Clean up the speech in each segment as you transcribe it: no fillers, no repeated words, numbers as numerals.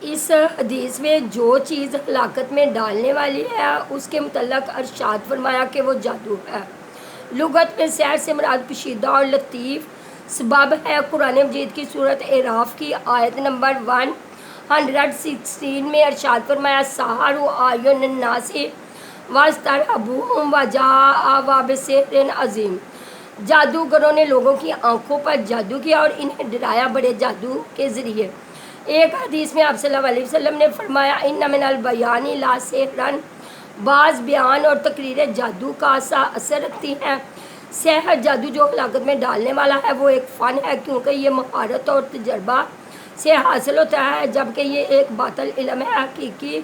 اس حدیث میں جو چیز ہلاکت میں ڈالنے والی ہے اس کے متعلق ارشاد فرمایا کہ وہ جادو ہے۔ لغت میں سحر سے مراد پوشیدہ اور لطیف سبب ہے۔ قرآن مجید کی سورۃ اعراف کی آیت نمبر 116 میں ارشاد فرمایا سحروا اعین الناس واسترہبوہم وجاءوا بسحر عظیم۔ جادوگروں نے لوگوں کی آنکھوں پر جادو کیا اور انہیں ڈرایا بڑے جادو کے ذریعے۔ ایک حدیث میں آپ صلی اللہ علیہ وسلم نے فرمایا ان من البیان لا سحرا، بعض بیان اور تقریریں جادو کا سا اثر رکھتی ہیں۔ سحر جادو جو ہلاکت میں ڈالنے والا ہے وہ ایک فن ہے، کیونکہ یہ مہارت اور تجربہ سے حاصل ہوتا ہے، جبکہ یہ ایک باطل علم ہے۔ حقیقی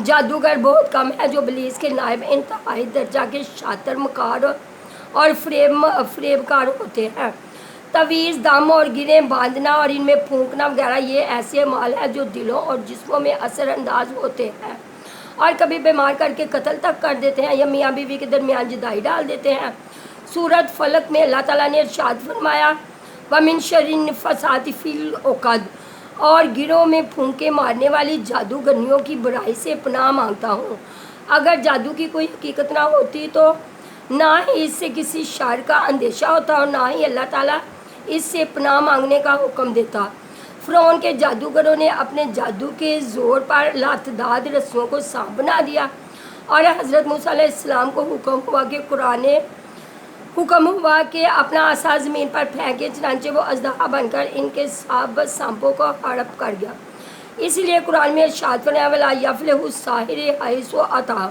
جادوگر بہت کم ہے جو ابلیس کے نائب انتہائی درجہ کے شاطر مکار اور فریب کار ہوتے ہیں۔ تویز دم اور گریں باندھنا اور ان میں پھونکنا وغیرہ یہ ایسے اعمال ہیں جو دلوں اور جسموں میں اثر انداز ہوتے ہیں اور کبھی بیمار کر کے قتل تک کر دیتے ہیں یا میاں بیوی کے درمیان جدائی ڈال دیتے ہیں۔ سورۃ فلق میں اللہ تعالیٰ نے ارشاد فرمایا وَمِن شَرِّ النَّفَّاثَاتِ فِی الْعُقَدِ، اور گروہ میں پھونکے مارنے والی جادوگرنیوں کی برائی سے پناہ مانگتا ہوں۔ اگر جادو کی کوئی حقیقت نہ ہوتی تو نہ ہی اس سے کسی شر کا اندیشہ ہوتا اور نہ ہی اللہ تعالیٰ اس سے پناہ مانگنے کا حکم دیتا۔ فرعون کے جادوگروں نے اپنے جادو کے زور پر لاتعداد رسولوں کو سانپ بنا دیا اور حضرت موسیٰ علیہ السلام کو حکم ہوا کہ اپنا عصا زمین پر پھینکے، چنانچہ وہ اژدہا بن کر ان کے سب سانپوں کو ہڑپ کر گیا۔ اس لیے قرآن میں ارشاد فرمایا وَلَا يَفْلِحُ السَّاحِرُ حَیْثُ أَتَىٰ۔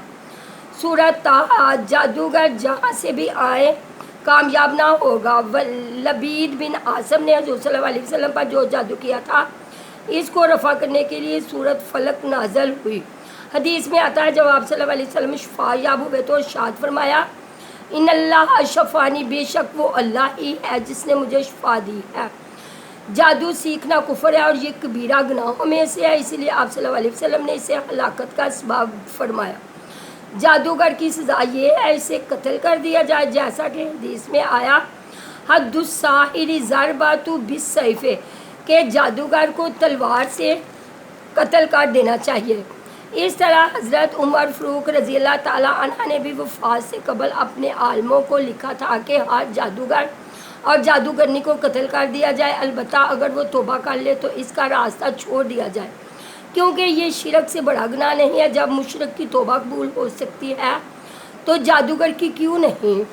سورۃ طٰہٰ، جادوگر جہاں سے بھی آئے کامیاب نہ ہوگا۔ لبید بن عاصم نے حضور صلی اللہ علیہ وسلم پر جو جادو کیا تھا اس کو رفع کرنے کے لیے سورۃ فلق نازل ہوئی۔ حدیث میں آتا ہے جب آپ صلی اللہ علیہ وسلم شفا یاب ہوئے تو ارشاد فرمایا ان اللہ شفانی، بے شک وہ اللہ ہی ہے جس نے مجھے شفا دی ہے۔ جادو سیکھنا کفر ہے اور یہ کبیرہ گناہوں میں سے ہے، اسی لیے آپ صلی اللہ علیہ وسلم نے اسے ہلاکت کا سبب فرمایا۔ جادوگر کی سزا یہ ہے اسے قتل کر دیا جائے، جیسا کہ حدیث میں آیا حد الساحر ضربۃ بالسیف، کہ جادوگر کو تلوار سے قتل کر دینا چاہیے۔ اس طرح حضرت عمر فاروق رضی اللہ تعالیٰ عنہ نے بھی وفات سے قبل اپنے عالموں کو لکھا تھا کہ ہر جادوگر اور جادوگرنی کو قتل کر دیا جائے، البتہ اگر وہ توبہ کر لے تو اس کا راستہ چھوڑ دیا جائے، کیونکہ یہ شرک سے بڑا گناہ نہیں ہے۔ جب مشرک کی توبہ قبول ہو سکتی ہے تو جادوگر کی کیوں نہیں؟